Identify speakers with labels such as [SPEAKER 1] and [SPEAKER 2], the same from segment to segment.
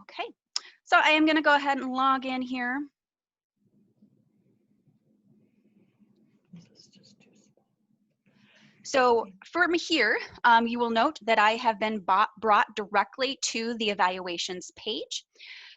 [SPEAKER 1] Okay, so I am going to go ahead and log in here. So from here, you will note that I have been brought directly to the evaluations page.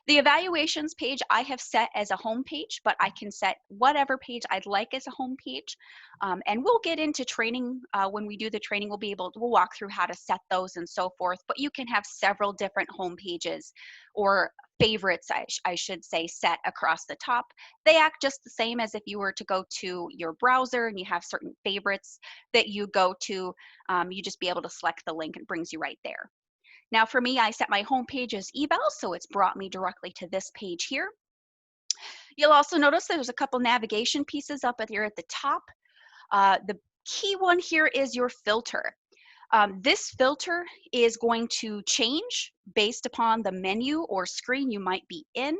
[SPEAKER 1] The evaluations page I have set as a home page, but I can set whatever page I'd like as a home page. And we'll get into training. When we do the training, we'll walk through how to set those and so forth, but you can have several different home pages or favorites, I should say, set across the top. They act just the same as if you were to go to your browser and you have certain favorites that you go to. You just be able to select the link and it brings you right there. Now for me, I set my home page as eval, so it's brought me directly to this page here. You'll also notice there's a couple navigation pieces up here at the top. The key one here is your filter. This filter is going to change based upon the menu or screen you might be in.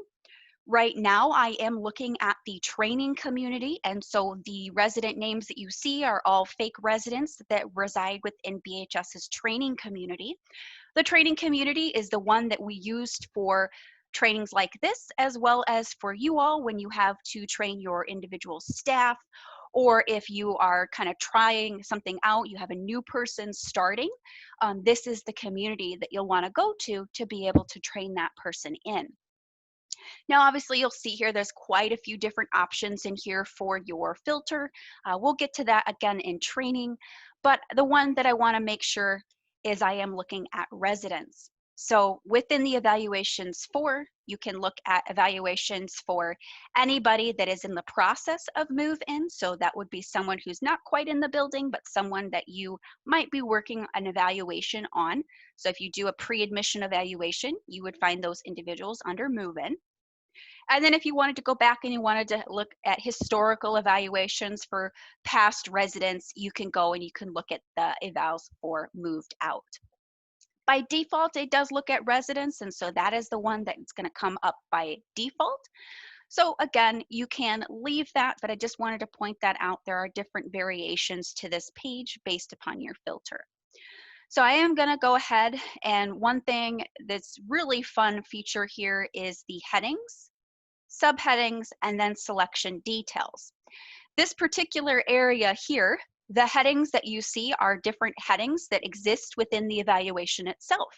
[SPEAKER 1] Right now, I am looking at the training community, and so the resident names that you see are all fake residents that reside within BHS's training community. The training community is the one that we used for trainings like this, as well as for you all when you have to train your individual staff, or if you are kind of trying something out, you have a new person starting, this is the community that you'll want to go to be able to train that person in. Now, obviously, you'll see here there's quite a few different options in here for your filter. We'll get to that again in training, but the one that I want to make sure is I am looking at residents. So within the evaluations for, you can look at evaluations for anybody that is in the process of move-in. So that would be someone who's not quite in the building, but someone that you might be working an evaluation on. So if you do a pre-admission evaluation, you would find those individuals under move-in. And then if you wanted to go back and you wanted to look at historical evaluations for past residents, you can go and you can look at the evals for moved out. By default, it does look at residents, and so that is the one that's going to come up by default. So again, you can leave that, but I just wanted to point that out. There are different variations to this page based upon your filter. So I am going to go ahead, and one thing that's really fun feature here is the headings, subheadings, and then selection details. This particular area here, the headings that you see are different headings that exist within the evaluation itself.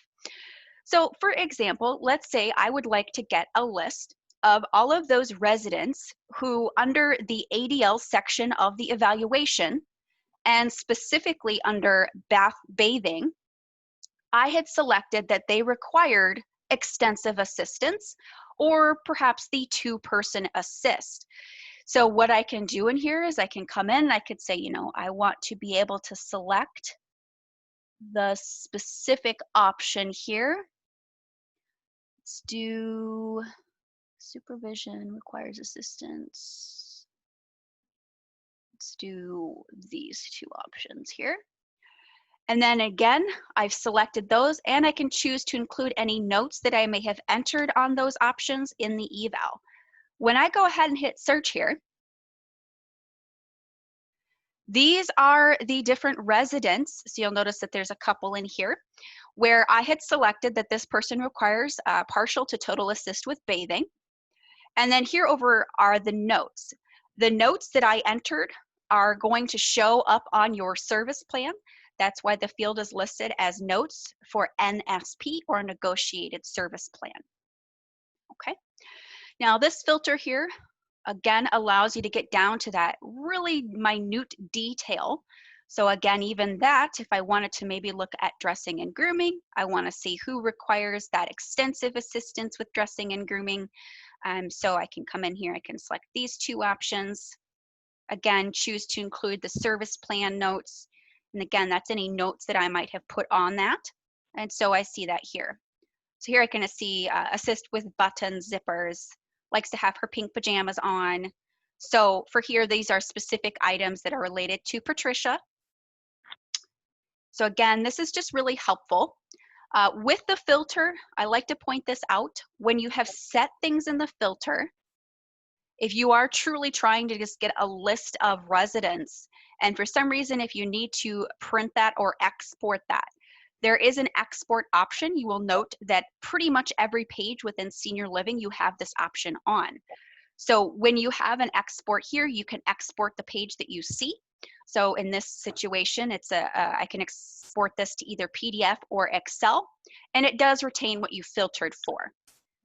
[SPEAKER 1] So for example, let's say I would like to get a list of all of those residents who under the ADL section of the evaluation, and specifically under bathing, I had selected that they required extensive assistance or perhaps the two-person assist. So what I can do in here is I can come in and I could say, you know, I want to be able to select the specific option here. Let's do supervision requires assistance. Let's do these two options here. And then again, I've selected those and I can choose to include any notes that I may have entered on those options in the eval. When I go ahead and hit search here, these are the different residents. So you'll notice that there's a couple in here where I had selected that this person requires partial to total assist with bathing. And then here over are the notes. The notes that I entered are going to show up on your service plan. That's why the field is listed as notes for NSP or negotiated service plan. Okay. Now this filter here, again, allows you to get down to that really minute detail. So again, even that, if I wanted to maybe look at dressing and grooming, I want to see who requires that extensive assistance with dressing and grooming. So I can come in here, I can select these two options. Again, choose to include the service plan notes. And again, that's any notes that I might have put on that. And so I see that here. So here I can see assist with buttons, zippers, likes to have her pink pajamas on. So for here, these are specific items that are related to Patricia. So again, this is just really helpful. With the filter, I like to point this out. When you have set things in the filter, if you are truly trying to just get a list of residents, and for some reason, if you need to print that or export that, there is an export option. You will note that pretty much every page within senior living, you have this option on. So when you have an export here, you can export the page that you see. So in this situation, I can export this to either PDF or Excel, and it does retain what you filtered for.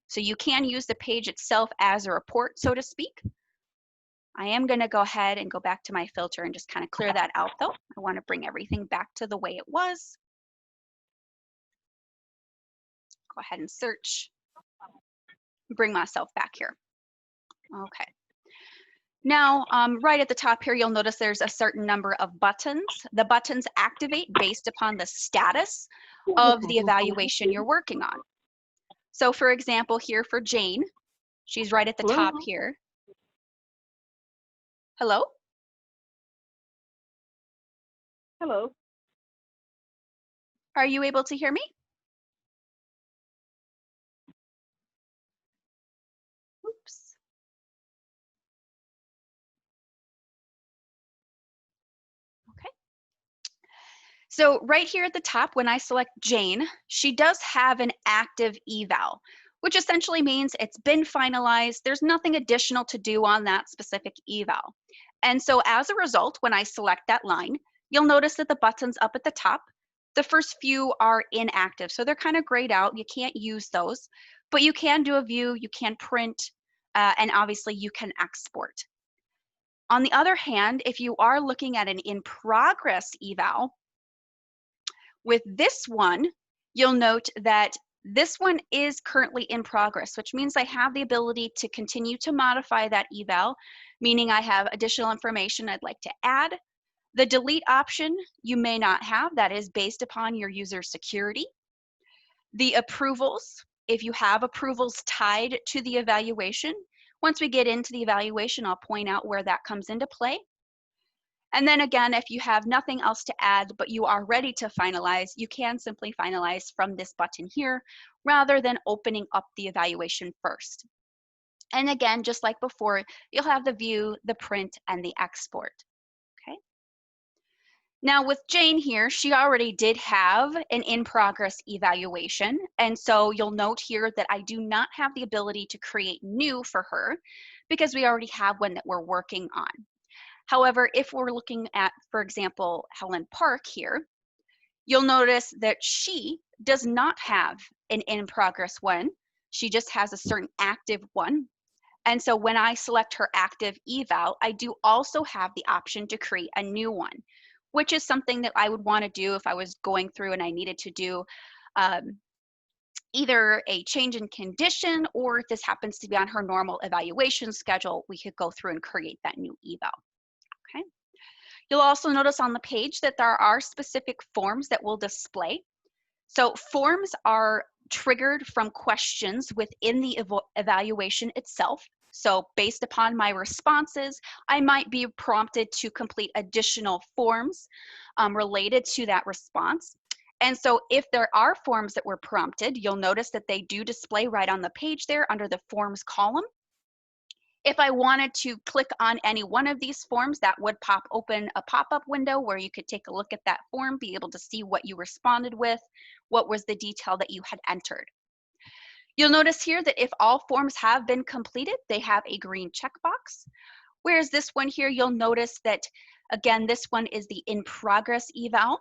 [SPEAKER 1] So you can use the page itself as a report, so to speak. I am going to go ahead and go back to my filter and just kind of clear that out though. I want to bring everything back to the way it was. Go ahead and search, bring myself back here. Okay. Now, right at the top here, you'll notice there's a certain number of buttons. The buttons activate based upon the status of the evaluation you're working on. So for example, here for Jane, she's right at the top here. Hello?
[SPEAKER 2] Hello.
[SPEAKER 1] Are you able to hear me? Oops. Okay. So right here at the top, when I select Jane, she does have an active eval, which essentially means it's been finalized. There's nothing additional to do on that specific eval. And so as a result, when I select that line, you'll notice that the buttons up at the top, the first few are inactive. So they're kind of grayed out. You can't use those, but you can do a view, you can print, and obviously you can export. On the other hand, if you are looking at an in-progress eval, with this one, you'll note that this one is currently in progress, which means I have the ability to continue to modify that eval, meaning I have additional information I'd like to add. The delete option you may not have. That is based upon your user security. The approvals, if you have approvals tied to the evaluation, once we get into the evaluation, I'll point out where that comes into play. And then again, if you have nothing else to add, but you are ready to finalize, you can simply finalize from this button here, rather than opening up the evaluation first. And again, just like before, you'll have the view, the print, and the export. Okay. Now with Jane here, she already did have an in-progress evaluation. And so you'll note here that I do not have the ability to create new for her because we already have one that we're working on. However, if we're looking at, for example, Helen Park here, you'll notice that she does not have an in-progress one. She just has a certain active one. And so when I select her active eval, I do also have the option to create a new one, which is something that I would want to do if I was going through and I needed to do either a change in condition, or if this happens to be on her normal evaluation schedule, we could go through and create that new eval. Okay. You'll also notice on the page that there are specific forms that will display. So forms are triggered from questions within the evaluation itself. So based upon my responses, I might be prompted to complete additional forms related to that response. And so if there are forms that were prompted, you'll notice that they do display right on the page there under the forms column. If I wanted to click on any one of these forms, that would pop open a pop-up window where you could take a look at that form, be able to see what you responded with, what was the detail that you had entered. You'll notice here that if all forms have been completed, they have a green checkbox. Whereas this one here, you'll notice that, again, this one is the in-progress eval.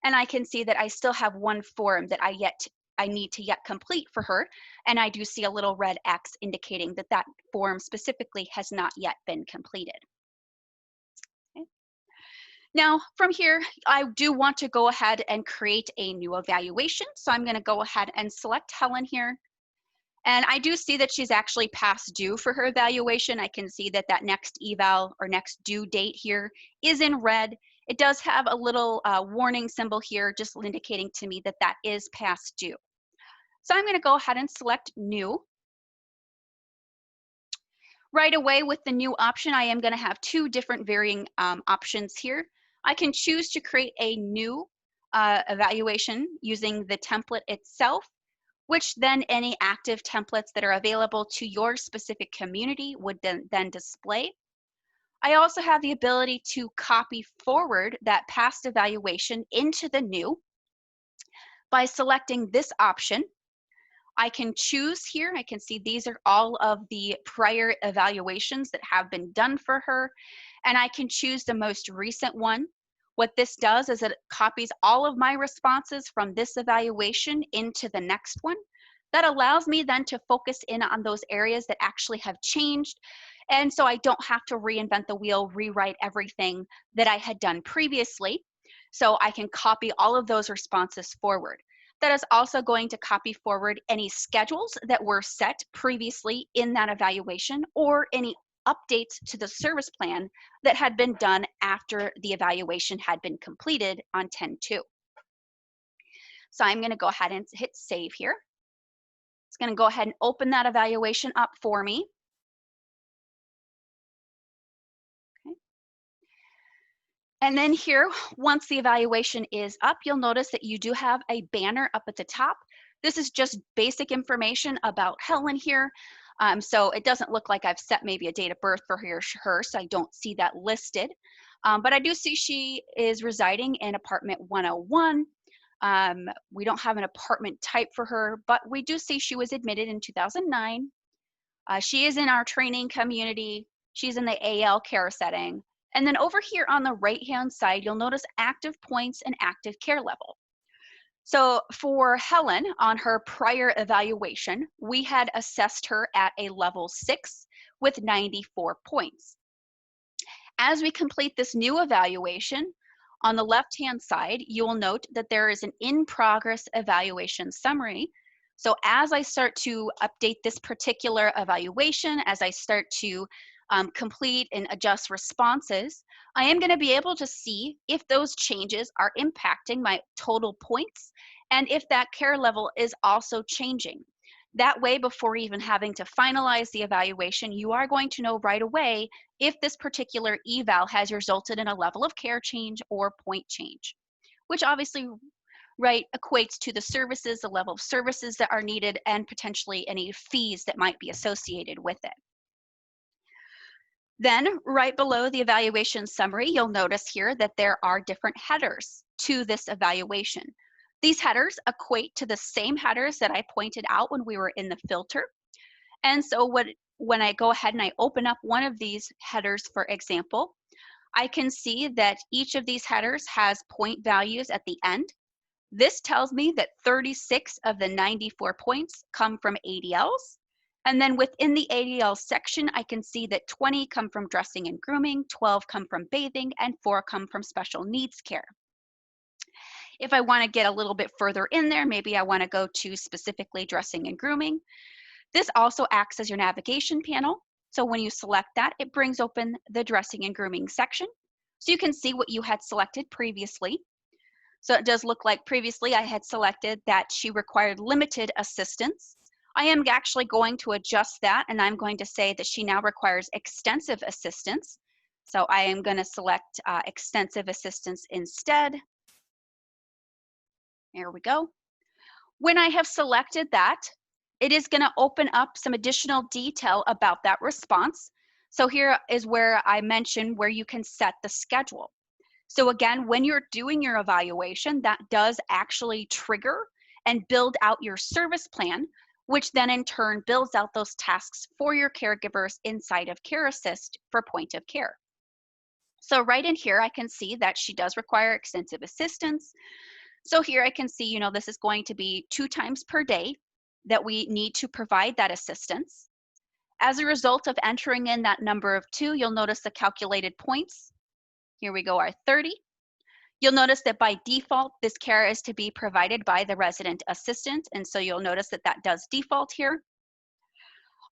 [SPEAKER 1] And I can see that I still have one form that I need to yet complete for her, and I do see a little red X indicating that that form specifically has not yet been completed. Okay. Now from here, I do want to go ahead and create a new evaluation, so I'm going to go ahead and select Helen here. And I do see that she's actually past due for her evaluation. I can see that that next eval or next due date here is in red. It does have a little warning symbol here, just indicating to me that that is past due. So I'm going to go ahead and select new. Right away with the new option, I am going to have two different varying options here. I can choose to create a new evaluation using the template itself, which then any active templates that are available to your specific community would then display. I also have the ability to copy forward that past evaluation into the new. by selecting this option, I can choose here. I can see these are all of the prior evaluations that have been done for her, and I can choose the most recent one. What this does is it copies all of my responses from this evaluation into the next one. That allows me then to focus in on those areas that actually have changed. And so I don't have to reinvent the wheel, rewrite everything that I had done previously. So I can copy all of those responses forward. That is also going to copy forward any schedules that were set previously in that evaluation or any updates to the service plan that had been done after the evaluation had been completed on 10/2. So I'm going to go ahead and hit save here. It's going to go ahead and open that evaluation up for me. Okay. And then here, once the evaluation is up, you'll notice that you do have a banner up at the top. This is just basic information about Helen here. So it doesn't look like I've set maybe a date of birth for her, so I don't see that listed. But I do see she is residing in apartment 101. We don't have an apartment type for her, but we do see she was admitted in 2009. She is in our training community. She's in the AL care setting. And then over here on the right-hand side, you'll notice active points and active care level. So for Helen, on her prior evaluation, we had assessed her at a level 6 with 94 points. As we complete this new evaluation, on the left-hand side, you will note that there is an in-progress evaluation summary. So as I start to update this particular evaluation, as I start to complete and adjust responses, I am going to be able to see if those changes are impacting my total points and if that care level is also changing. That way, before even having to finalize the evaluation, you are going to know right away if this particular eval has resulted in a level of care change or point change, which obviously equates to the services, the level of services that are needed, and potentially any fees that might be associated with it. Then right below the evaluation summary, you'll notice here that there are different headers to this evaluation. These headers equate to the same headers that I pointed out when we were in the filter. And so when I go ahead and I open up one of these headers, for example, I can see that each of these headers has point values at the end. This tells me that 36 of the 94 points come from ADLs. And then within the ADL section, I can see that 20 come from dressing and grooming, 12 come from bathing, and 4 come from special needs care. If I want to get a little bit further in there, maybe I want to go to specifically dressing and grooming. This also acts as your navigation panel. So when you select that, it brings open the dressing and grooming section. So you can see what you had selected previously. So it does look like previously I had selected that she required limited assistance. I am actually going to adjust that, and I'm going to say that she now requires extensive assistance. So I am going to select extensive assistance instead. There we go. When I have selected that, it is going to open up some additional detail about that response. So here is where I mentioned where you can set the schedule. So again, when you're doing your evaluation, that does actually trigger and build out your service plan, which then in turn builds out those tasks for your caregivers inside of Care Assist for point of care. So right in here, I can see that she does require extensive assistance. So here I can see, this is going to be 2 times per day that we need to provide that assistance. As a result of entering in that number of 2, you'll notice the calculated points. Here we go, are 30. You'll notice that by default, this care is to be provided by the resident assistant, and so you'll notice that that does default here.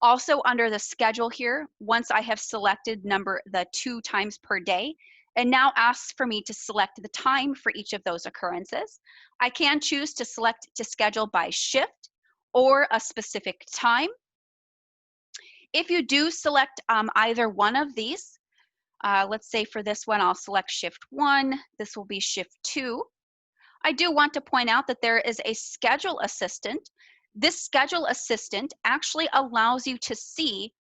[SPEAKER 1] Also under the schedule here, once I have selected the 2 times per day, and now asks for me to select the time for each of those occurrences, I can choose to select to schedule by shift or a specific time. If you do select either one of these, let's say for this one, I'll select shift 1. This will be shift 2. I do want to point out that there is a schedule assistant. This schedule assistant actually allows you to see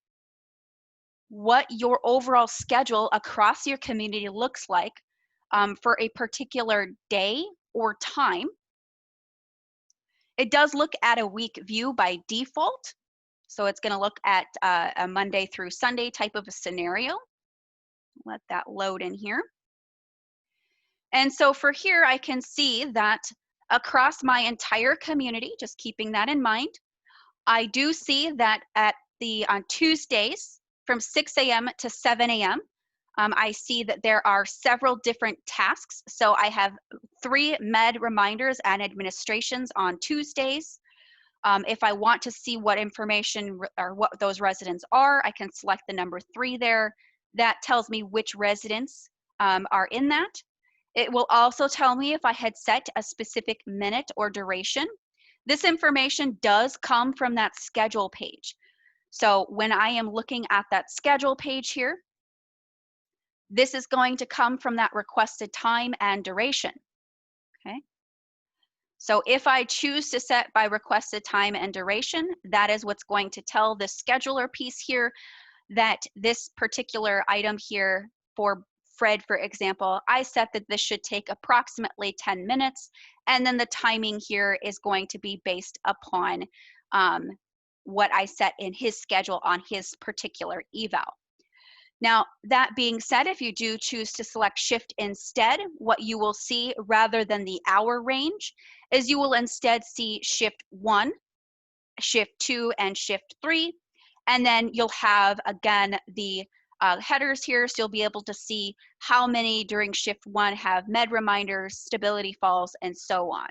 [SPEAKER 1] what your overall schedule across your community looks like for a particular day or time. It does look at a week view by default. So it's going to look at a Monday through Sunday type of a scenario. Let that load in here. And so for here, I can see that across my entire community, just keeping that in mind, I do see that on Tuesdays from 6 a.m. to 7 a.m., I see that there are several different tasks. So I have 3 med reminders and administrations on Tuesdays. If I want to see what information or what those residents are, I can select the number 3 there. That tells me which residents are in that. It will also tell me if I had set a specific minute or duration. This information does come from that schedule page. So when I am looking at that schedule page here, this is going to come from that requested time and duration. Okay. So if I choose to set by requested time and duration, that is what's going to tell the scheduler piece here that this particular item here for Fred, for example, I set that this should take approximately 10 minutes, and then the timing here is going to be based upon what I set in his schedule on his particular eval. Now, that being said, if you do choose to select shift instead, what you will see rather than the hour range is you will instead see shift 1, shift 2, and shift 3. And then you'll have, again, the headers here, so you'll be able to see how many during shift 1 have med reminders, stability falls, and so on.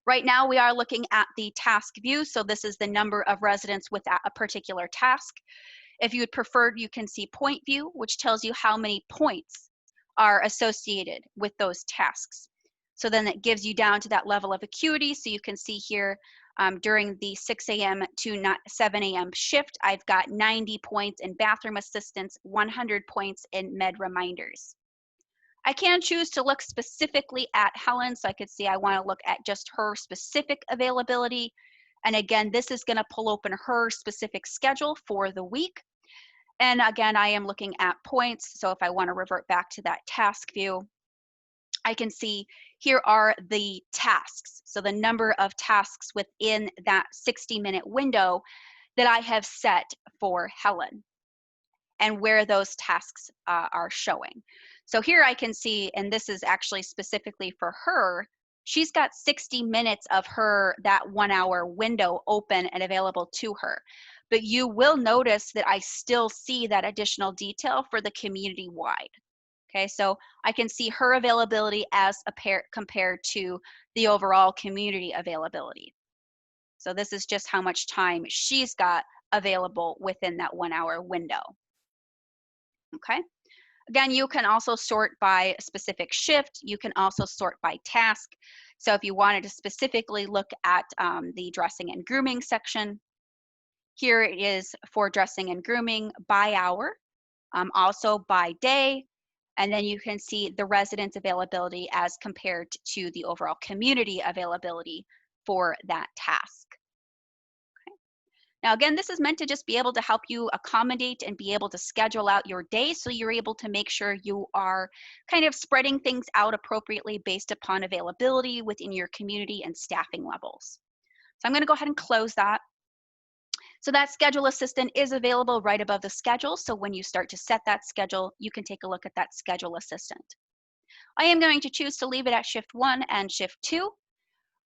[SPEAKER 1] Right now, we are looking at the task view, so this is the number of residents with a particular task. If you would prefer, you can see point view, which tells you how many points are associated with those tasks. So then it gives you down to that level of acuity. So you can see here during the 6 a.m. to 7 a.m. shift, I've got 90 points in bathroom assistance, 100 points in med reminders. I can choose to look specifically at Helen, so I could see I want to look at just her specific availability. And again, this is going to pull open her specific schedule for the week. And again, I am looking at points. So if I want to revert back to that task view, I can see here are the tasks. So the number of tasks within that 60-minute window that I have set for Helen and where those tasks are showing. So here I can see, and this is actually specifically for her, she's got 60 minutes of that 1 hour window open and available to her. But you will notice that I still see that additional detail for the community wide. Okay, so I can see her availability as compared to the overall community availability. So this is just how much time she's got available within that 1 hour window. Okay. Again, you can also sort by specific shift. You can also sort by task. So if you wanted to specifically look at the dressing and grooming section, here it is for dressing and grooming by hour, also by day, and then you can see the residence availability as compared to the overall community availability for that task. Now, again, this is meant to just be able to help you accommodate and be able to schedule out your day so you're able to make sure you are kind of spreading things out appropriately based upon availability within your community and staffing levels. So I'm going to go ahead and close that. So that schedule assistant is available right above the schedule. So when you start to set that schedule, you can take a look at that schedule assistant. I am going to choose to leave it at shift 1 and shift 2.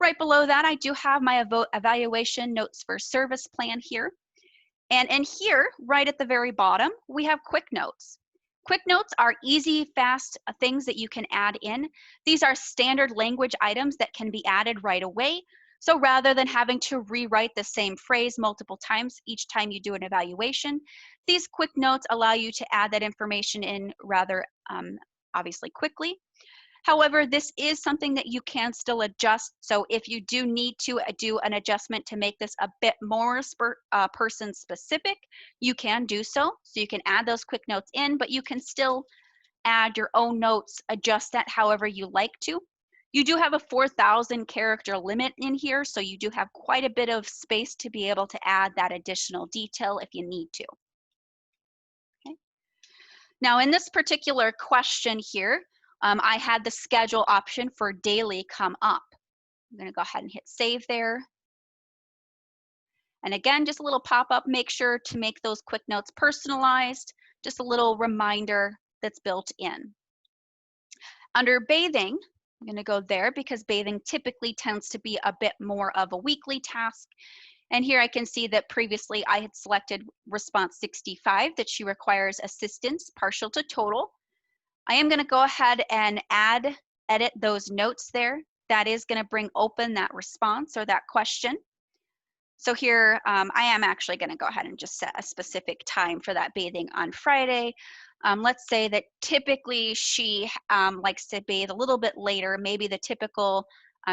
[SPEAKER 1] Right below that, I do have my evaluation notes for service plan here. And in here, right at the very bottom, we have quick notes. Quick notes are easy, fast things that you can add in. These are standard language items that can be added right away. So rather than having to rewrite the same phrase multiple times each time you do an evaluation, these quick notes allow you to add that information in rather obviously quickly. However, this is something that you can still adjust. So if you do need to do an adjustment to make this a bit more person specific, you can do so. So you can add those quick notes in, but you can still add your own notes, adjust that however you like to. You do have a 4,000 character limit in here, so you do have quite a bit of space to be able to add that additional detail if you need to. Okay. Now in this particular question here, I had the schedule option for daily come up. I'm going to go ahead and hit save there. And again, just a little pop-up, make sure to make those quick notes personalized, just a little reminder that's built in. Under bathing, I'm going to go there because bathing typically tends to be a bit more of a weekly task. And here I can see that previously I had selected response 65, that she requires assistance partial to total. I am going to go ahead and edit those notes there. That is going to bring open that response or that question. So here, I am actually going to go ahead and just set a specific time for that bathing on Friday. Let's say that typically she likes to bathe a little bit later. Maybe the typical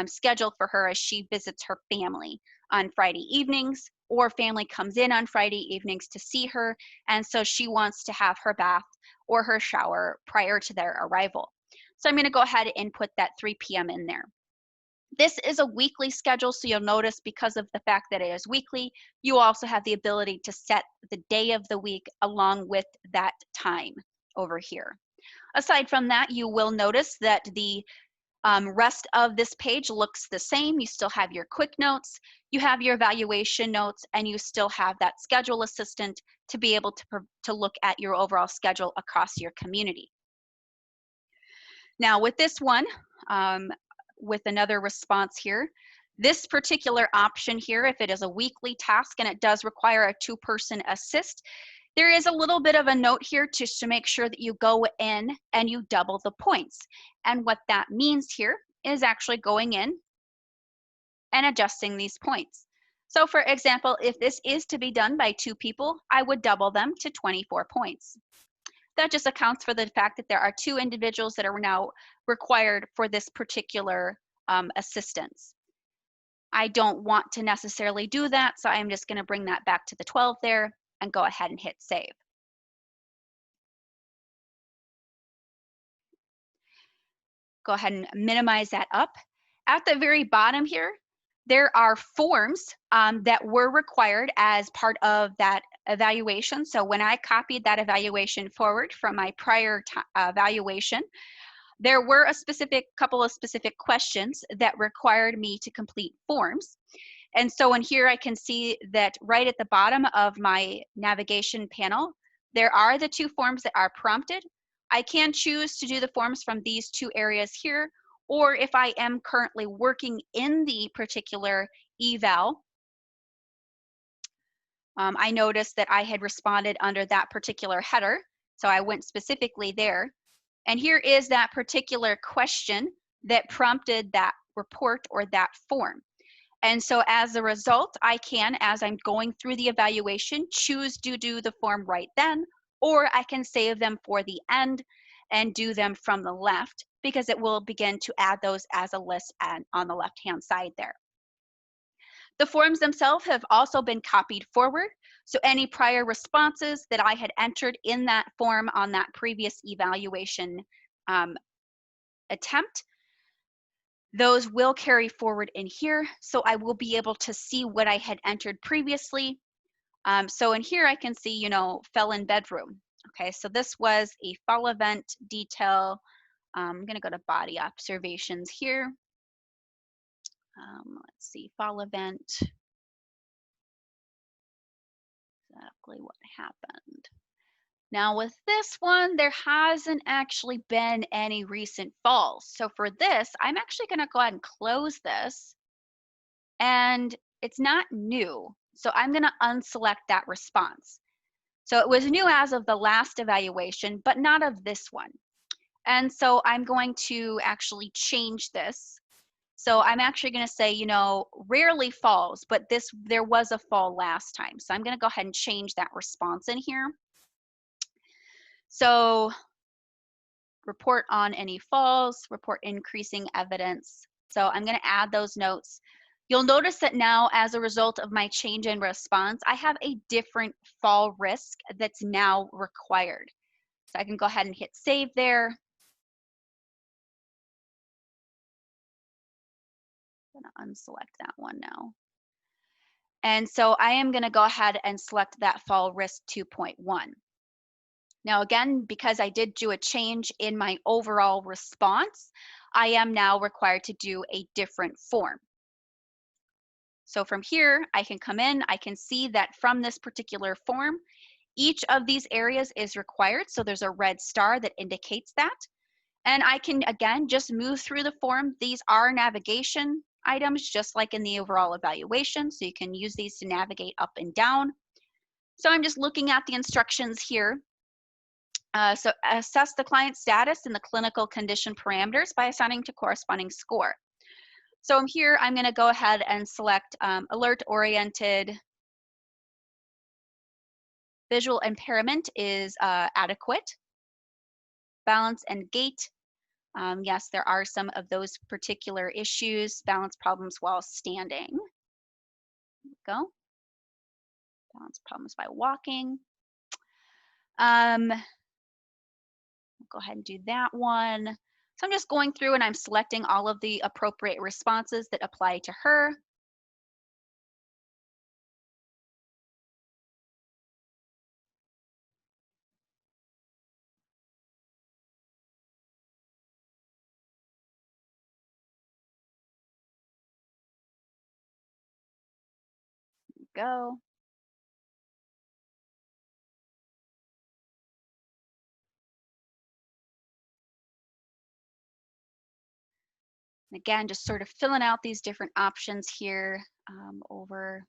[SPEAKER 1] schedule for her is she visits her family on Friday evenings, or family comes in on Friday evenings to see her, and so she wants to have her bath or her shower prior to their arrival. So I'm going to go ahead and put that 3 p.m. in there. This is a weekly schedule, so you'll notice because of the fact that it is weekly, you also have the ability to set the day of the week along with that time over here. Aside from that, you will notice that the rest of this page looks the same. You still have your quick notes, you have your evaluation notes, and you still have that schedule assistant to be able to look at your overall schedule across your community. Now with this one, with another response here, this particular option here, if it is a weekly task and it does require a 2-person assist, there is a little bit of a note here just to make sure that you go in and you double the points. And what that means here is actually going in and adjusting these points. So for example, if this is to be done by 2 people, I would double them to 24 points. That just accounts for the fact that there are 2 individuals that are now required for this particular assistance. I don't want to necessarily do that, so I'm just going to bring that back to the 12 there and go ahead and hit save. Go ahead and minimize that up. At the very bottom here, there are forms that were required as part of that evaluation. So when I copied that evaluation forward from my prior evaluation, there were a couple of specific questions that required me to complete forms. And so in here, I can see that right at the bottom of my navigation panel, there are the 2 forms that are prompted. I can choose to do the forms from these 2 areas here, or if I am currently working in the particular eval, I noticed that I had responded under that particular header, so I went specifically there. And here is that particular question that prompted that report or that form. And so as a result, I can, as I'm going through the evaluation, choose to do the form right then, or I can save them for the end and do them from the left, because it will begin to add those as a list on the left-hand side there. The forms themselves have also been copied forward, so any prior responses that I had entered in that form on that previous evaluation attempt, those will carry forward in here, so I will be able to see what I had entered previously. So in here I can see, you know, fell in bedroom. Okay, so this was a fall event detail. I'm going to go to body observations here. Let's see, fall event. Exactly what happened. Now with this one, there hasn't actually been any recent falls. So for this, I'm actually going to go ahead and close this. And it's not new. So I'm going to unselect that response. So it was new as of the last evaluation, but not of this one. And so I'm going to actually change this. So I'm actually going to say, you know, rarely falls, but there was a fall last time. So I'm going to go ahead and change that response in here. So report on any falls, report increasing evidence. So I'm going to add those notes. You'll notice that now, as a result of my change in response, I have a different fall risk that's now required. So I can go ahead and hit save there. I'm going to unselect that one now. And so I am going to go ahead and select that fall risk 2.1. Now again, because I did do a change in my overall response, I am now required to do a different form. So from here, I can come in, I can see that from this particular form, each of these areas is required. So there's a red star that indicates that. And I can, again, just move through the form. These are navigation items, just like in the overall evaluation. So you can use these to navigate up and down. So I'm just looking at the instructions here. So assess the client status and the clinical condition parameters by assigning to corresponding score. So here I'm going to go ahead and select alert-oriented. Visual impairment is adequate. Balance and gait. Yes, there are some of those particular issues. Balance problems while standing. Go. Balance problems by walking. Go ahead and do that one. So I'm just going through and I'm selecting all of the appropriate responses that apply to her. Go. And again, just sort of filling out these different options here over.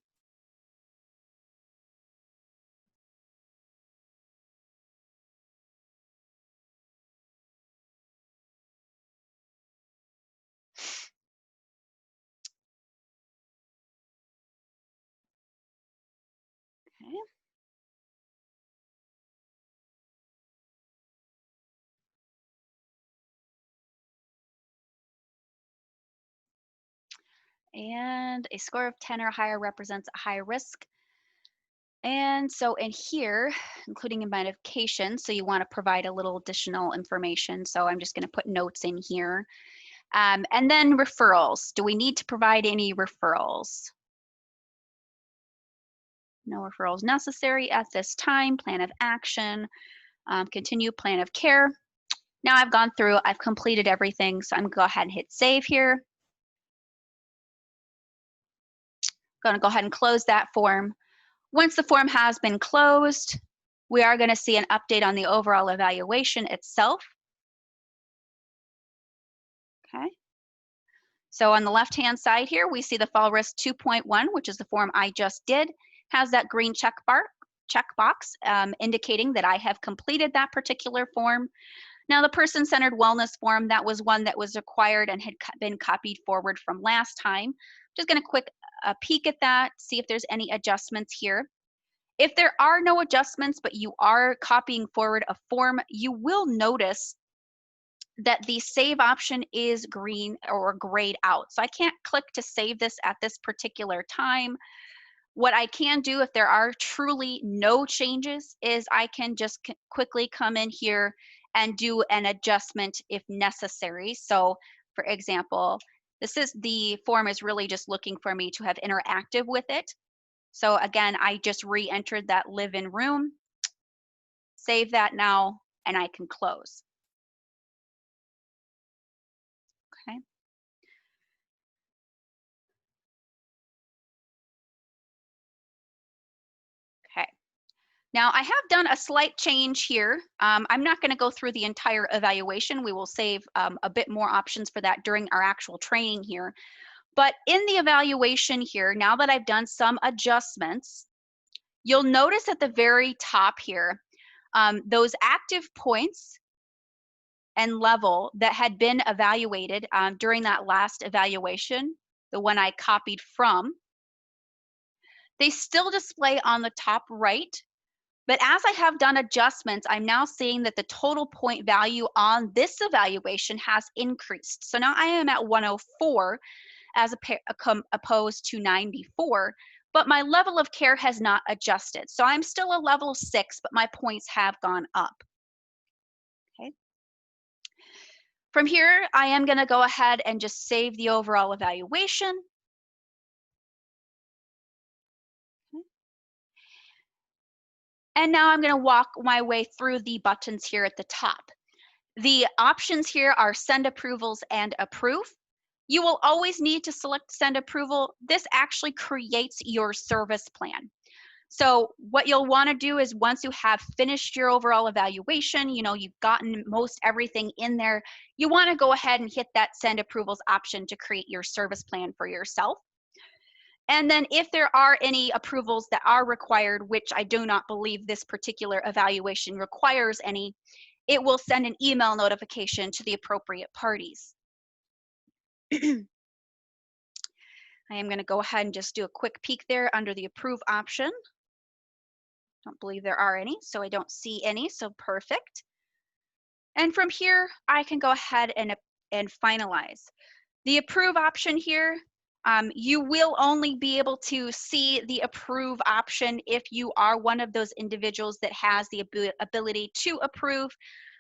[SPEAKER 1] Okay. And a score of 10 or higher represents a high risk. And so in here, including identification, so you want to provide a little additional information. So I'm just going to put notes in here. And then referrals. Do we need to provide any referrals? No referrals necessary at this time. Plan of action. Continue plan of care. Now I've gone through, I've completed everything. So I'm going to go ahead and hit save here. Going to go ahead and close that form. Once the form has been closed, we are going to see an update on the overall evaluation itself. Okay. So on the left-hand side here, we see the fall risk 2.1, which is the form I just did, has that green checkbox indicating that I have completed that particular form. Now the person-centered wellness form, that was one that was required and had been copied forward from last time. Just going to quick peek at that, see if there's any adjustments here. If there are no adjustments, but you are copying forward a form, you will notice that the save option is green or grayed out. So I can't click to save this at this particular time. What I can do if there are truly no changes is I can just quickly come in here and do an adjustment if necessary. So for example, the form is really just looking for me to have interactive with it. So again, I just re-entered that live-in room, save that now, and I can close. Okay. Okay. Now I have done a slight change here. I'm not going to go through the entire evaluation. We will save a bit more options for that during our actual training here. But in the evaluation here, now that I've done some adjustments, you'll notice at the very top here, those active points and level that had been evaluated during that last evaluation, the one I copied from, they still display on the top right. But as I have done adjustments, I'm now seeing that the total point value on this evaluation has increased. So now I am at 104 as opposed to 94, but my level of care has not adjusted. So I'm still a level 6, but my points have gone up. Okay. From here, I am going to go ahead and just save the overall evaluation. Okay. And now I'm going to walk my way through the buttons here at the top. The options here are send approvals and approve. You will always need to select send approval. This actually creates your service plan. So what you'll want to do is once you have finished your overall evaluation, you've gotten most everything in there, you want to go ahead and hit that send approvals option to create your service plan for yourself. And then if there are any approvals that are required, which I do not believe this particular evaluation requires any, it will send an email notification to the appropriate parties. I am going to go ahead and just do a quick peek there under the approve option. Don't believe there are any, so I don't see any, so perfect. And from here, I can go ahead and finalize. The approve option here, you will only be able to see the approve option if you are one of those individuals that has the ability to approve,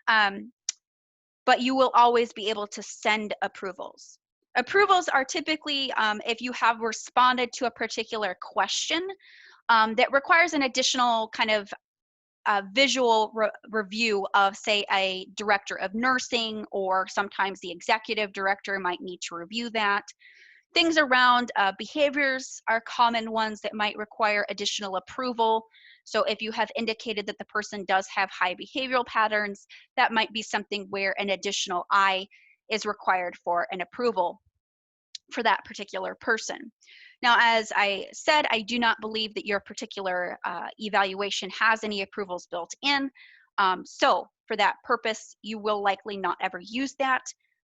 [SPEAKER 1] but you will always be able to send approvals. Approvals are typically if you have responded to a particular question that requires an additional kind of visual review of, say, a director of nursing, or sometimes the executive director might need to review that. Things around behaviors are common ones that might require additional approval. So if you have indicated that the person does have high behavioral patterns, that might be something where an additional I is required for an approval for that particular person. Now, as I said, I do not believe that your particular evaluation has any approvals built in. So for that purpose, you will likely not ever use that,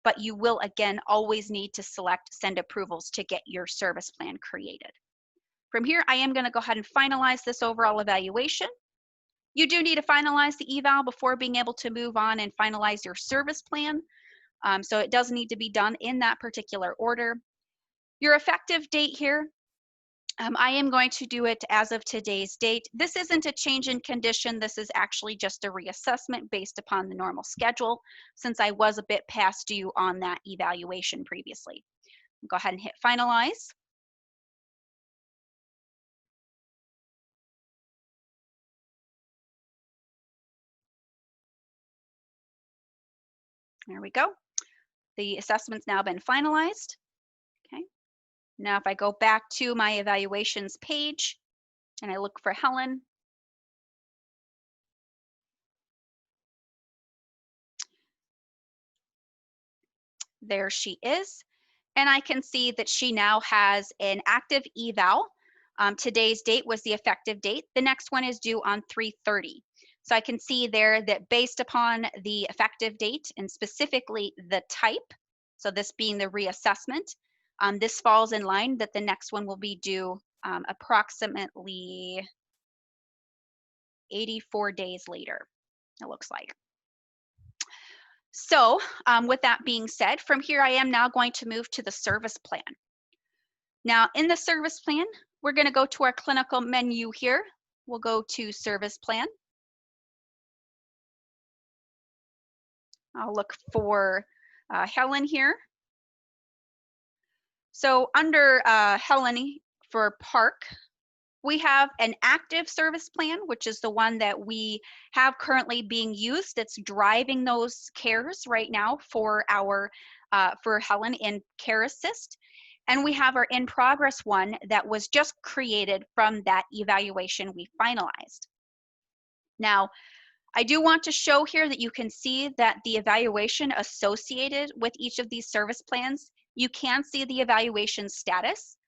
[SPEAKER 1] but you will, again, always need to select send approvals to get your service plan created. From here, I am going to go ahead and finalize this overall evaluation. You do need to finalize the eval before being able to move on and finalize your service plan. So it does need to be done in that particular order. Your effective date here, I am going to do it as of today's date. This isn't a change in condition. This is actually just a reassessment based upon the normal schedule, since I was a bit past due on that evaluation previously. Go ahead and hit finalize. There we go. The assessment's now been finalized. Okay. Now if I go back to my evaluations page and I look for Helen, there she is. And I can see that she now has an active eval. Today's date was the effective date. The next one is due on 3/30. So I can see there that based upon the effective date and specifically the type, so this being the reassessment, this falls in line that the next one will be due approximately 84 days later, it looks like. So with that being said, from here I am now going to move to the service plan. Now in the service plan, we're going to go to our clinical menu here. We'll go to service plan. I'll look for Helen here. So under Helen for Park, we have an active service plan, which is the one that we have currently being used. That's driving those cares right now for our for Helen in Care Assist. And we have our in progress one that was just created from that evaluation we finalized. Now, I do want to show here that you can see that the evaluation associated with each of these service plans, you can see the evaluation status.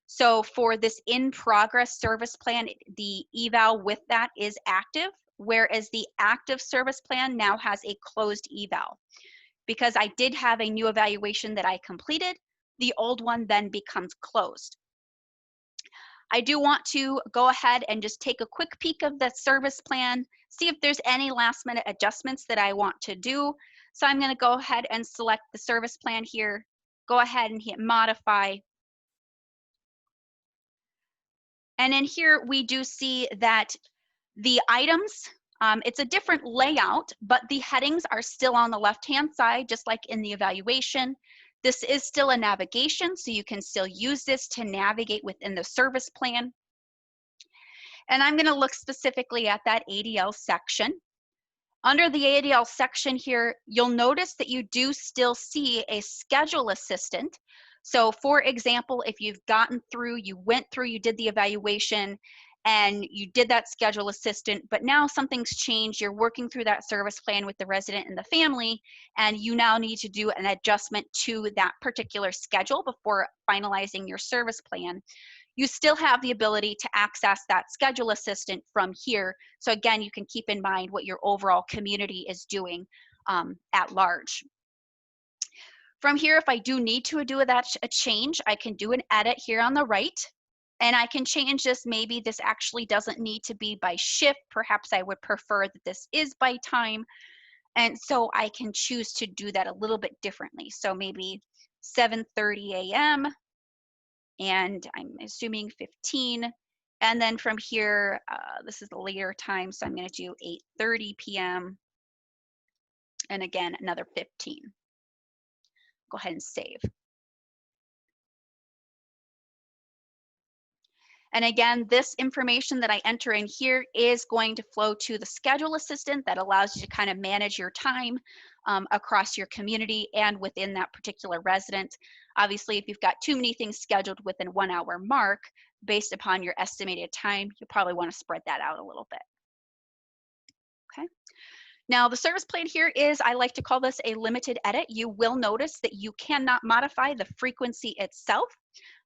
[SPEAKER 1] So for this in progress service plan, the eval with that is active, whereas the active service plan now has a closed eval. Because I did have a new evaluation that I completed, the old one then becomes closed. I do want to go ahead and just take a quick peek of the service plan, see if there's any last minute adjustments that I want to do. So I'm going to go ahead and select the service plan here, go ahead and hit modify. And in here, we do see that the items, it's a different layout, but the headings are still on the left-hand side, just like in the evaluation. This is still a navigation, so you can still use this to navigate within the service plan. And I'm going to look specifically at that ADL section. Under the ADL section here, you'll notice that you do still see a schedule assistant. So for example, if you've gotten through, you went through, you did the evaluation, and you did that schedule assistant, but now something's changed, you're working through that service plan with the resident and the family, and you now need to do an adjustment to that particular schedule before finalizing your service plan. You still have the ability to access that schedule assistant from here. So again, you can keep in mind what your overall community is doing at large. From here, if I do need to do a change, I can do an edit here on the right, and I can change this. Maybe this actually doesn't need to be by shift. Perhaps I would prefer that this is by time. And so I can choose to do that a little bit differently. So maybe 7:30 a.m. and I'm assuming 15. And then from here, this is the later time, so I'm going to do 8:30 p.m. and again, another 15. Go ahead and save. And again, this information that I enter in here is going to flow to the schedule assistant that allows you to kind of manage your time across your community and within that particular resident. Obviously, if you've got too many things scheduled within 1 hour mark, based upon your estimated time, you probably want to spread that out a little bit. Okay. Now, the service plan here is, I like to call this a limited edit. You will notice that you cannot modify the frequency itself.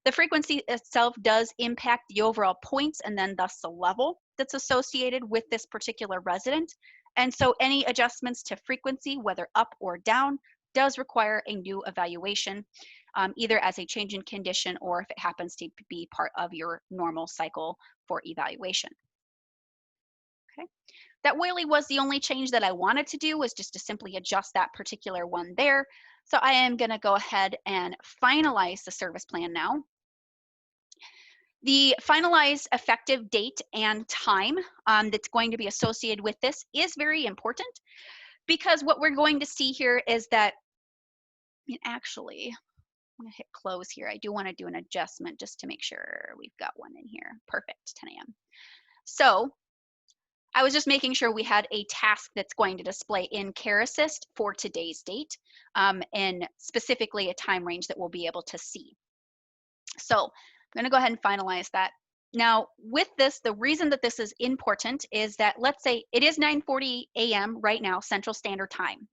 [SPEAKER 1] The frequency itself does impact the overall points and then thus the level that's associated with this particular resident. And so any adjustments to frequency, whether up or down, does require a new evaluation, either as a change in condition or if it happens to be part of your normal cycle for evaluation. Okay. That really was the only change that I wanted to do, was just to simply adjust that particular one there. So I am going to go ahead and finalize the service plan now. The finalized effective date and time that's going to be associated with this is very important, because what we're going to see here is that, actually, I'm going to hit close here. I do want to do an adjustment just to make sure we've got one in here. Perfect, 10 a.m. So I was just making sure we had a task that's going to display in Care Assist for today's date, and specifically a time range that we'll be able to see. So I'm going to go ahead and finalize that. Now, with this, the reason that this is important is that, let's say it is 9:40 a.m. right now, Central Standard Time.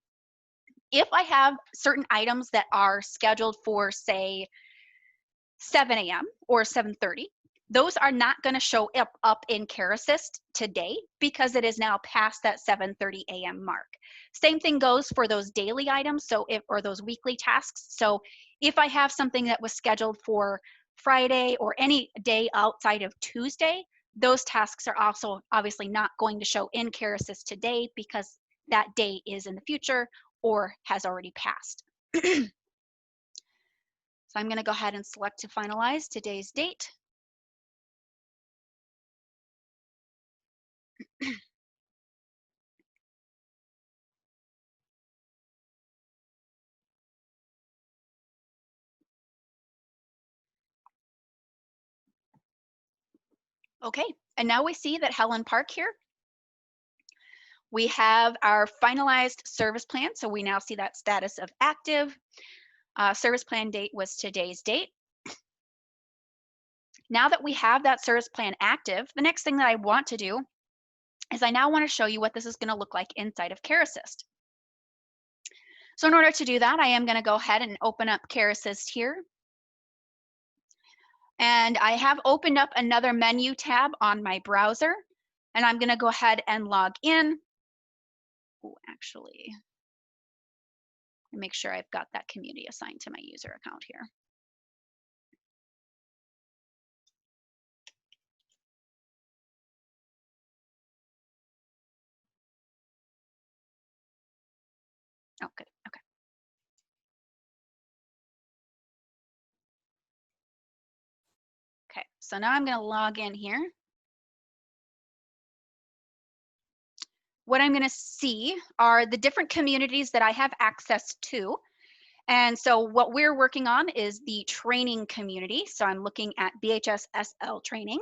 [SPEAKER 1] If I have certain items that are scheduled for, say, 7 a.m. or 7:30, those are not going to show up in Care Assist today because it is now past that 7:30 a.m. mark. Same thing goes for those daily items, or those weekly tasks. So if I have something that was scheduled for Friday or any day outside of Tuesday, those tasks are also obviously not going to show in Care Assist today because that day is in the future or has already passed. So I'm going to go ahead and select to finalize today's date. Okay, and now we see that Helen Park here, we have our finalized service plan. So we now see that status of active. Service plan date was today's date. Now that we have that service plan active, the next thing that I want to do is I now want to show you what this is going to look like inside of Care Assist. So in order to do that, I am going to go ahead and open up Care Assist here. And I have opened up another menu tab on my browser, and I'm going to go ahead and log in. Oh, actually, make sure I've got that community assigned to my user account here. Oh, good. Okay. Okay, so now I'm going to log in here. What I'm going to see are the different communities that I have access to. And so what we're working on is the training community. So I'm looking at BHS SL training.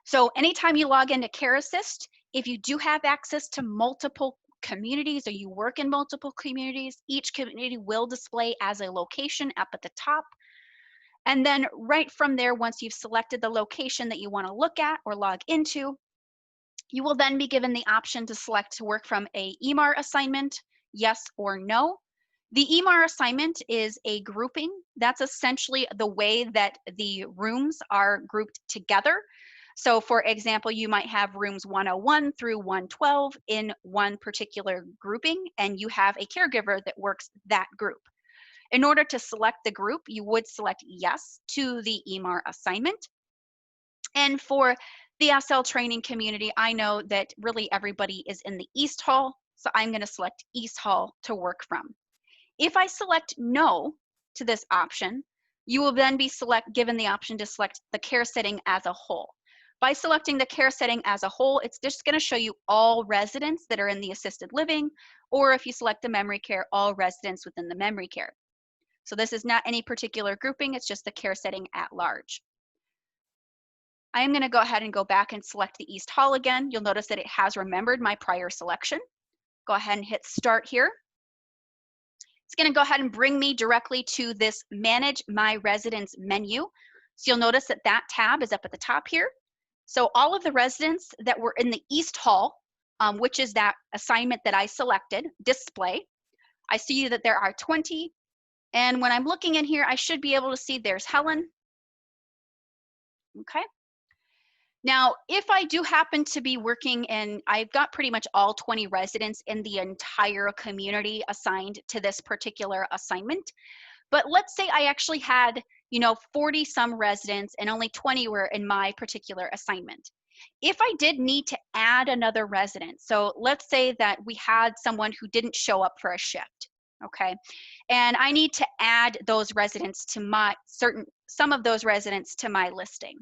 [SPEAKER 1] So anytime you log into Care Assist, if you do have access to multiple communities or you work in multiple communities, each community will display as a location up at the top. And then right from there, once you've selected the location that you want to look at or log into, you will then be given the option to select to work from a EMAR assignment, yes or no. The EMAR assignment is a grouping. That's essentially the way that the rooms are grouped together. So for example, you might have rooms 101 through 112 in one particular grouping, and you have a caregiver that works that group. In order to select the group, you would select yes to the EMAR assignment. And for the SL training community, I know that really everybody is in the East Hall, so I'm going to select East Hall to work from. If I select no to this option, you will then be given the option to select the care setting as a whole. By selecting the care setting as a whole, it's just going to show you all residents that are in the assisted living, or if you select the memory care, all residents within the memory care. So this is not any particular grouping, it's just the care setting at large. I am going to go ahead and go back and select the East Hall again. You'll notice that it has remembered my prior selection. Go ahead and hit start here. It's going to go ahead and bring me directly to this Manage My Residents menu. So you'll notice that that tab is up at the top here. So all of the residents that were in the East Hall, which is that assignment that I selected, display. I see that there are 20. And when I'm looking in here, I should be able to see there's Helen. Okay. Now, if I do happen to be working in, I've got pretty much all 20 residents in the entire community assigned to this particular assignment. But let's say I actually had, 40 some residents and only 20 were in my particular assignment. If I did need to add another resident, so let's say that we had someone who didn't show up for a shift, okay? And I need to add those residents to some of those residents to my listing.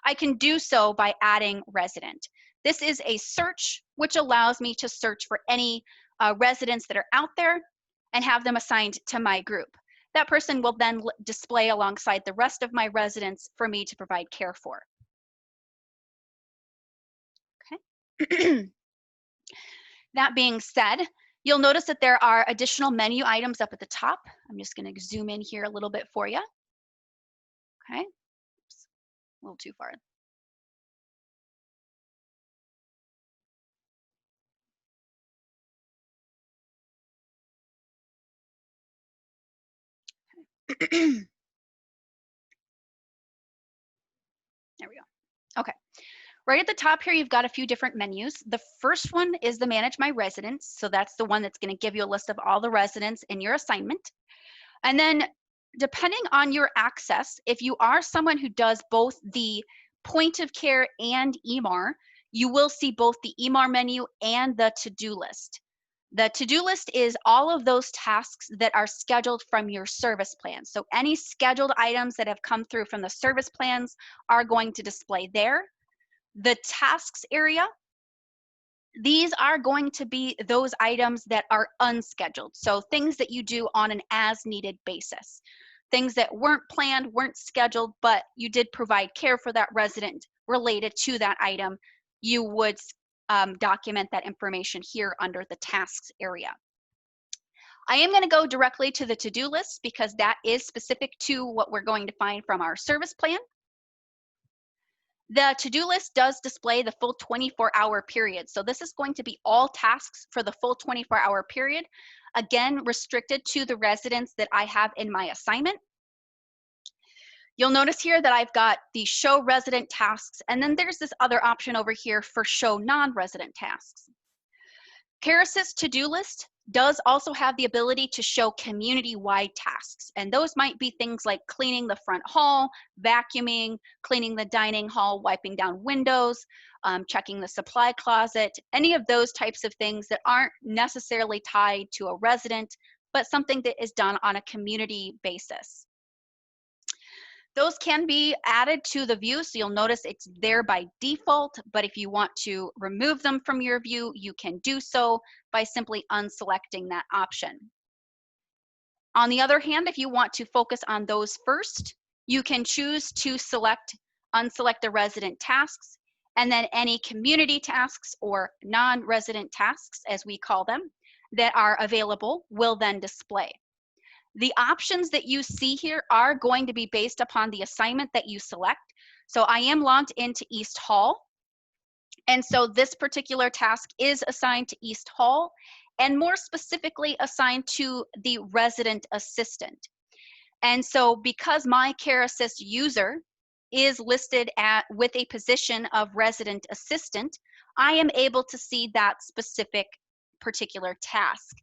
[SPEAKER 1] I can do so by adding resident. This is a search, which allows me to search for any residents that are out there and have them assigned to my group. That person will then display alongside the rest of my residents for me to provide care for. Okay. That being said, you'll notice that there are additional menu items up at the top. I'm just going to zoom in here a little bit for you. Okay. Oops. A little too far. There we go. Okay. Right at the top here, you've got a few different menus. The first one is the Manage My Residents. So that's the one that's going to give you a list of all the residents in your assignment. And then depending on your access, if you are someone who does both the point of care and EMAR, you will see both the EMAR menu and the to-do list. The to-do list is all of those tasks that are scheduled from your service plan. So any scheduled items that have come through from the service plans are going to display there. The tasks area, these are going to be those items that are unscheduled. So things that you do on an as needed basis. Things that weren't planned, weren't scheduled, but you did provide care for that resident related to that item. You would document that information here under the tasks area. I am going to go directly to the to-do list because that is specific to what we're going to find from our service plan. The to-do list does display the full 24-hour period. So this is going to be all tasks for the full 24-hour period. Again, restricted to the residents that I have in my assignment. You'll notice here that I've got the show resident tasks, and then there's this other option over here for show non-resident tasks. Care Assist to-do list does also have the ability to show community-wide tasks, and those might be things like cleaning the front hall, vacuuming, cleaning the dining hall, wiping down windows, checking the supply closet, any of those types of things that aren't necessarily tied to a resident, but something that is done on a community basis. Those can be added to the view, so you'll notice it's there by default, but if you want to remove them from your view, you can do so by simply unselecting that option. On the other hand, if you want to focus on those first, you can choose to unselect the resident tasks, And then any community tasks or non-resident tasks, as we call them, that are available will then display. The options that you see here are going to be based upon the assignment that you select. So I am logged into East Hall. And so this particular task is assigned to East Hall, and more specifically assigned to the resident assistant. And so because my Care Assist user is listed with a position of resident assistant, I am able to see that specific particular task.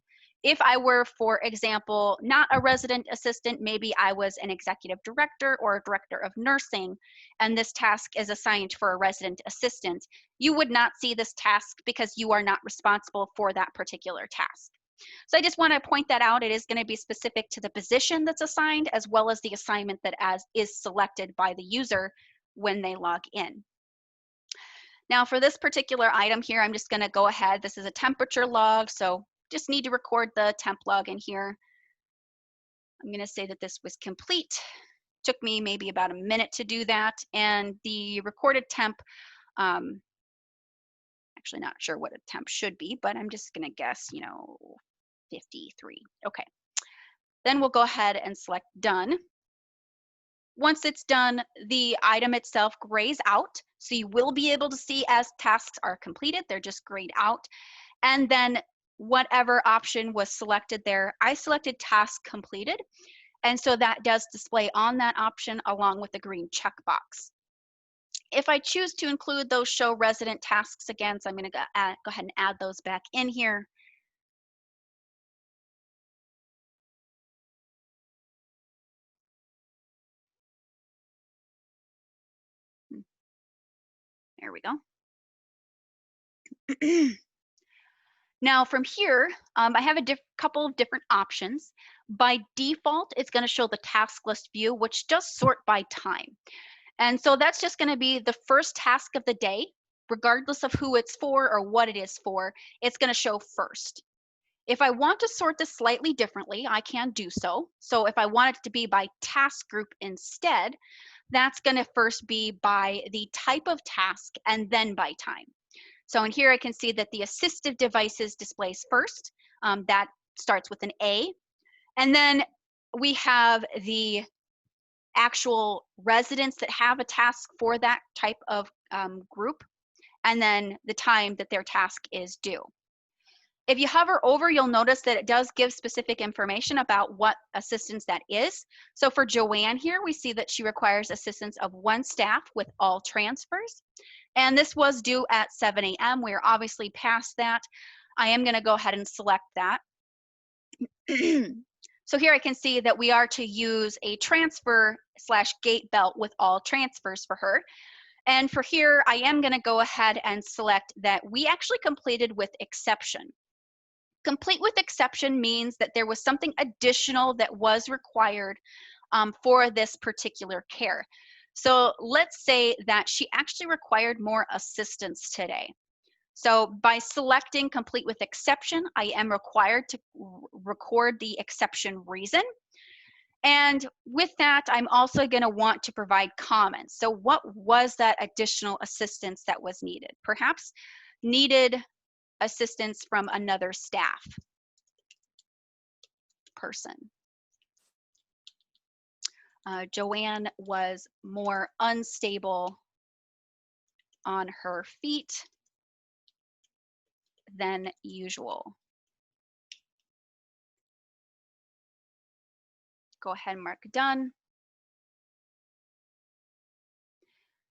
[SPEAKER 1] If I were, for example, not a resident assistant, maybe I was an executive director or a director of nursing, and this task is assigned for a resident assistant, you would not see this task because you are not responsible for that particular task. So I just want to point that out. It is going to be specific to the position that's assigned, as well as the assignment that is selected by the user when they log in. Now for this particular item here, I'm just going to go ahead. This is a temperature log, so just need to record the temp log in here. I'm going to say that this was complete. Took me maybe about a minute to do that, and the recorded temp, actually not sure what a temp should be, but I'm just going to guess, 53. Okay. Then we'll go ahead and select done. Once it's done, the item itself grays out. So you will be able to see as tasks are completed, they're just grayed out. And then whatever option was selected there, I selected task completed. And so that does display on that option along with the green checkbox. If I choose to include those show resident tasks again, so I'm going to go ahead and add those back in here. There we go. Now from here, I have a couple of different options. By default, it's going to show the task list view, which does sort by time. And so that's just going to be the first task of the day, regardless of who it's for or what it is for, it's going to show first. If I want to sort this slightly differently, I can do so. So if I want it to be by task group instead, that's going to first be by the type of task and then by time. So in here I can see that the assistive devices displays first. That starts with an A. And then we have the actual residents that have a task for that type of group, and then the time that their task is due. If you hover over, you'll notice that it does give specific information about what assistance that is. So for Joanne here, we see that she requires assistance of 1 staff with all transfers. And this was due at 7 a.m. We're obviously past that. I am going to go ahead and select that. So here I can see that we are to use a transfer/gate belt with all transfers for her. And for here, I am going to go ahead and select that we actually completed with exception. Complete with exception means that there was something additional that was required for this particular care. So let's say that she actually required more assistance today. So by selecting complete with exception, I am required to record the exception reason. And with that, I'm also going to want to provide comments. So what was that additional assistance that was needed? Perhaps needed assistance from another staff person. Joanne was more unstable on her feet than usual. Go ahead and mark done.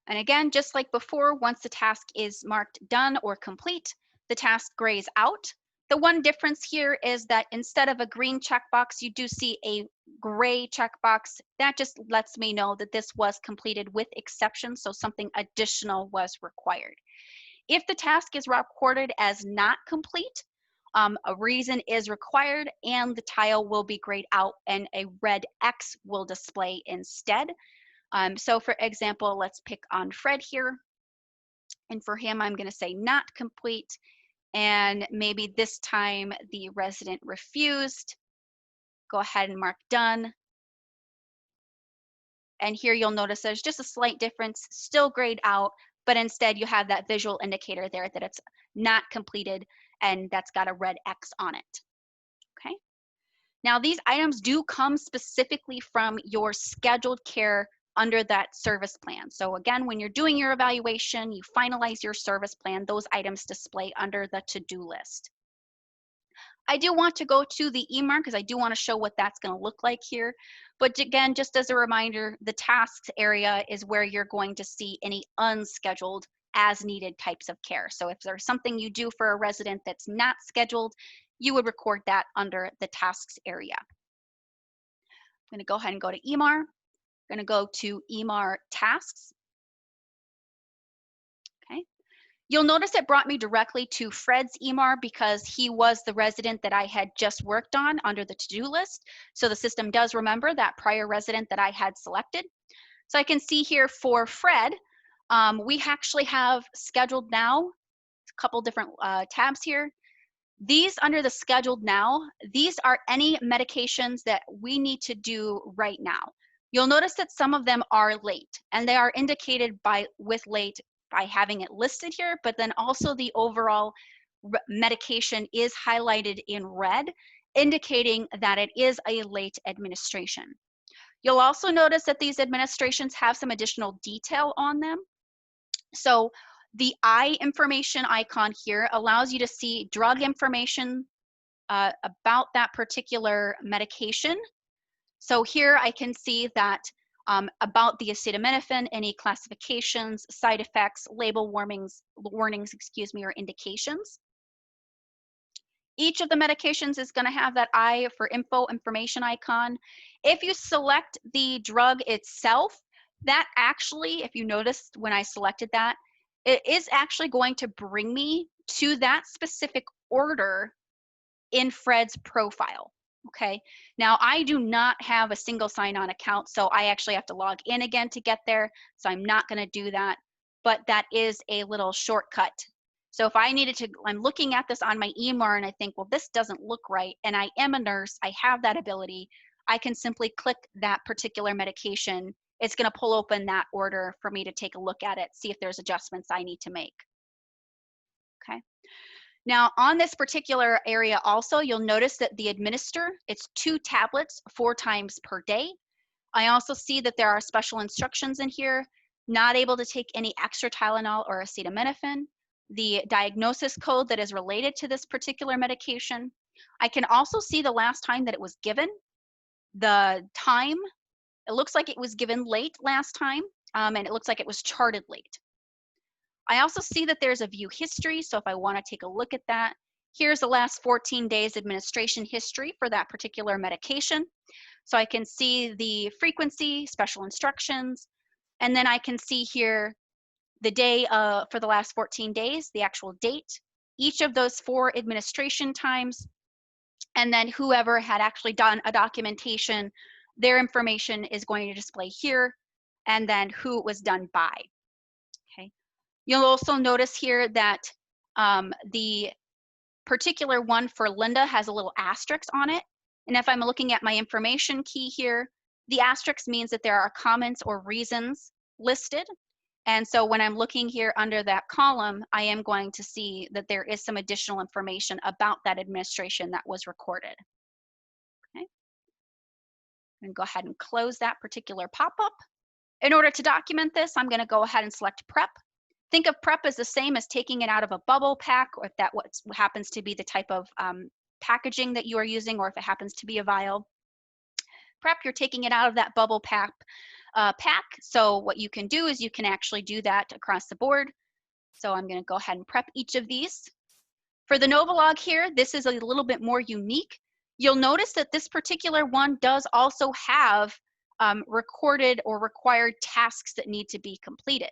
[SPEAKER 1] And again, just like before, once the task is marked done or complete, the task grays out. The one difference here is that instead of a green checkbox, you do see a gray checkbox. That just lets me know that this was completed with exception, so something additional was required. If the task is recorded as not complete, a reason is required and the tile will be grayed out and a red X will display instead. So for example, let's pick on Fred here. And for him, I'm going to say not complete. And maybe this time the resident refused. Go ahead and mark done. And here you'll notice there's just a slight difference, still grayed out, but instead you have that visual indicator there that it's not completed and that's got a red X on it. Okay. Now these items do come specifically from your scheduled care under that service plan. So again, when you're doing your evaluation, you finalize your service plan, those items display under the to-do list. I do want to go to the EMAR because I do want to show what that's going to look like here. But again, just as a reminder, the tasks area is where you're going to see any unscheduled as needed types of care. So if there's something you do for a resident that's not scheduled, you would record that under the tasks area. I'm going to go ahead and go to EMAR. I'm going to go to EMAR tasks. Okay. You'll notice it brought me directly to Fred's EMAR because he was the resident that I had just worked on under the to-do list. So the system does remember that prior resident that I had selected. So I can see here for Fred, we actually have scheduled now, a couple different tabs here. These under the scheduled now, these are any medications that we need to do right now. You'll notice that some of them are late, and they are indicated with late by having it listed here, but then also the overall medication is highlighted in red, indicating that it is a late administration. You'll also notice that these administrations have some additional detail on them. So the I information icon here allows you to see drug information about that particular medication. So here I can see that about the acetaminophen, any classifications, side effects, label warnings, or indications. Each of the medications is going to have that I for info information icon. If you select the drug itself, that actually, if you noticed when I selected that, it is actually going to bring me to that specific order in Fred's profile. Okay, now I do not have a single sign-on account, so I actually have to log in again to get there, so I'm not going to do that, but that is a little shortcut. So if I needed to, I'm looking at this on my EMAR and I think, well, this doesn't look right, and I am a nurse, I have that ability, I can simply click that particular medication. It's going to pull open that order for me to take a look at it, see if there's adjustments I need to make. Okay. Now on this particular area also, you'll notice that the administer, it's 2 tablets 4 times per day. I also see that there are special instructions in here, not able to take any extra Tylenol or acetaminophen, the diagnosis code that is related to this particular medication. I can also see the last time that it was given, the time. It looks like it was given late last time, and it looks like it was charted late. I also see that there's a view history, so if I want to take a look at that, here's the last 14 days administration history for that particular medication. So I can see the frequency, special instructions, and then I can see here the day for the last 14 days, the actual date, each of those 4 administration times, and then whoever had actually done a documentation, their information is going to display here, and then who it was done by. Okay. You'll also notice here that the particular one for Linda has a little asterisk on it. And if I'm looking at my information key here, the asterisk means that there are comments or reasons listed. And so when I'm looking here under that column, I am going to see that there is some additional information about that administration that was recorded. Okay. I'm going to go ahead and close that particular pop-up. In order to document this, I'm going to go ahead and select prep. Think of prep as the same as taking it out of a bubble pack, or if that what happens to be the type of packaging that you are using, or if it happens to be a vial. Prep, you're taking it out of that bubble pack. So what you can do is you can actually do that across the board. So I'm going to go ahead and prep each of these. For the Novolog here, this is a little bit more unique. You'll notice that this particular one does also have recorded or required tasks that need to be completed.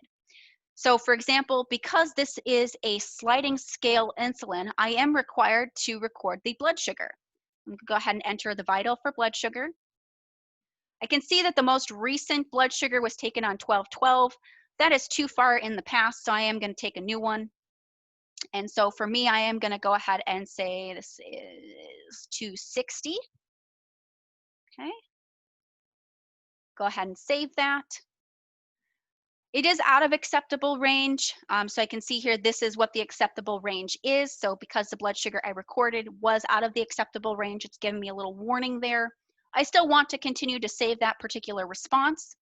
[SPEAKER 1] So for example, because this is a sliding scale insulin, I am required to record the blood sugar. I'm going to go ahead and enter the vital for blood sugar. I can see that the most recent blood sugar was taken on 12/12. That is too far in the past, so I am going to take a new one. And so for me, I am going to go ahead and say this is 260. Okay. Go ahead and save that. It is out of acceptable range. So I can see here, this is what the acceptable range is. So because the blood sugar I recorded was out of the acceptable range, it's giving me a little warning there. I still want to continue to save that particular response.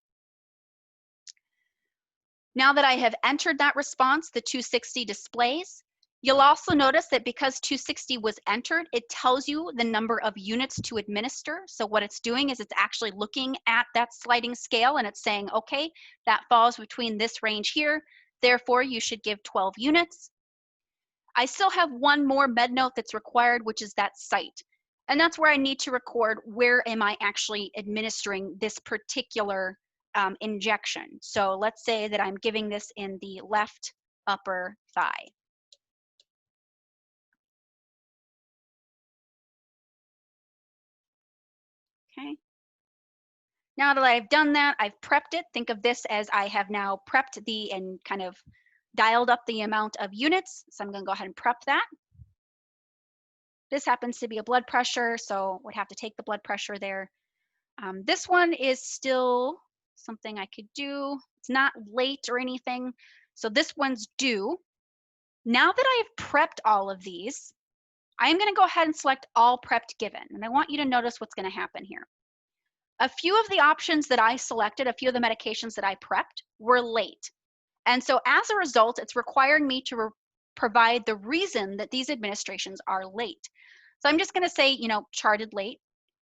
[SPEAKER 1] Now that I have entered that response, the 260 displays. You'll also notice that because 260 was entered, it tells you the number of units to administer. So what it's doing is it's actually looking at that sliding scale and it's saying, okay, that falls between this range here. Therefore, you should give 12 units. I still have one more med note that's required, which is that site. And that's where I need to record where am I actually administering this particular injection. So let's say that I'm giving this in the left upper thigh. Okay. Now that I've done that, I've prepped it. Think of this as I have now prepped and kind of dialed up the amount of units. So I'm going to go ahead and prep that. This happens to be a blood pressure, so would have to take the blood pressure there. This one is still something I could do. It's not late or anything. So this one's due. Now that I have prepped all of these, I'm going to go ahead and select all prepped given. And I want you to notice what's going to happen here. A few of the options that I selected, a few of the medications that I prepped were late. And so as a result, it's requiring me to provide the reason that these administrations are late. So I'm just going to say, charted late.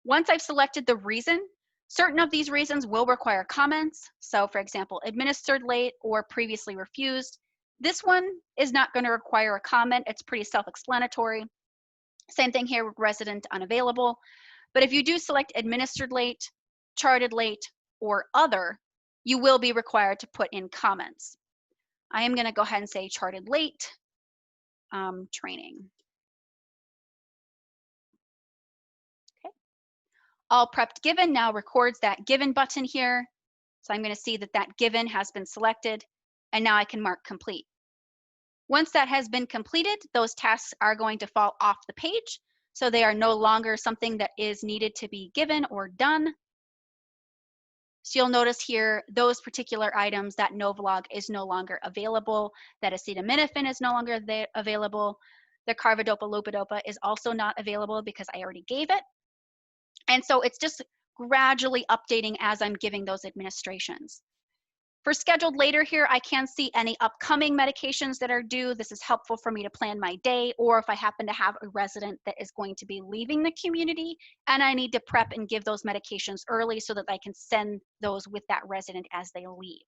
[SPEAKER 1] Once I've selected the reason, certain of these reasons will require comments. So for example, administered late or previously refused. This one is not going to require a comment. It's pretty self-explanatory. Same thing here with resident unavailable. But if you do select administered late, charted late, or other, you will be required to put in comments. I am going to go ahead and say charted late, training. Okay. All prepped given now records that given button here. So I'm going to see that that given has been selected, and now I can mark complete. Once that has been completed, those tasks are going to fall off the page. So they are no longer something that is needed to be given or done. So you'll notice here, those particular items, that Novolog is no longer available, that acetaminophen is no longer available, the carbidopa-levodopa is also not available because I already gave it. And so it's just gradually updating as I'm giving those administrations. For scheduled later here, I can see any upcoming medications that are due. This is helpful for me to plan my day, or if I happen to have a resident that is going to be leaving the community and I need to prep and give those medications early so that I can send those with that resident as they leave.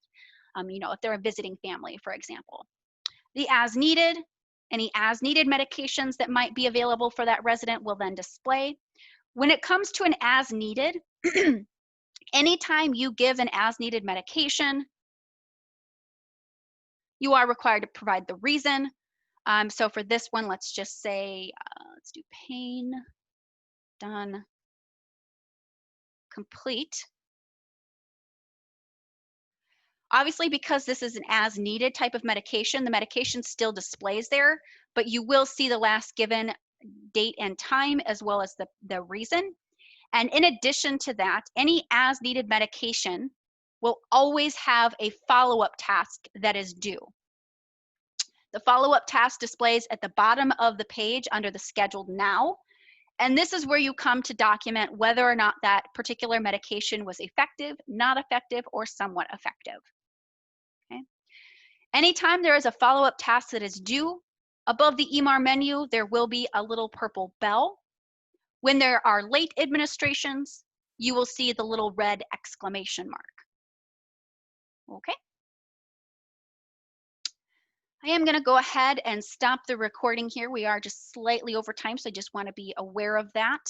[SPEAKER 1] If they're a visiting family, for example. The as needed, any as needed medications that might be available for that resident will then display. When it comes to an as needed, anytime you give an as needed medication, you are required to provide the reason. So for this one, let's just say, let's do pain, done, complete. Obviously, because this is an as needed type of medication, the medication still displays there, but you will see the last given date and time as well as the reason. And in addition to that, any as needed medication will always have a follow-up task that is due. The follow-up task displays at the bottom of the page under the scheduled now. And this is where you come to document whether or not that particular medication was effective, not effective, or somewhat effective. Okay. Anytime there is a follow-up task that is due, above the EMR menu, there will be a little purple bell. When there are late administrations, you will see the little red exclamation mark. Okay. I am going to go ahead and stop the recording here. We are just slightly over time, so I just want to be aware of that.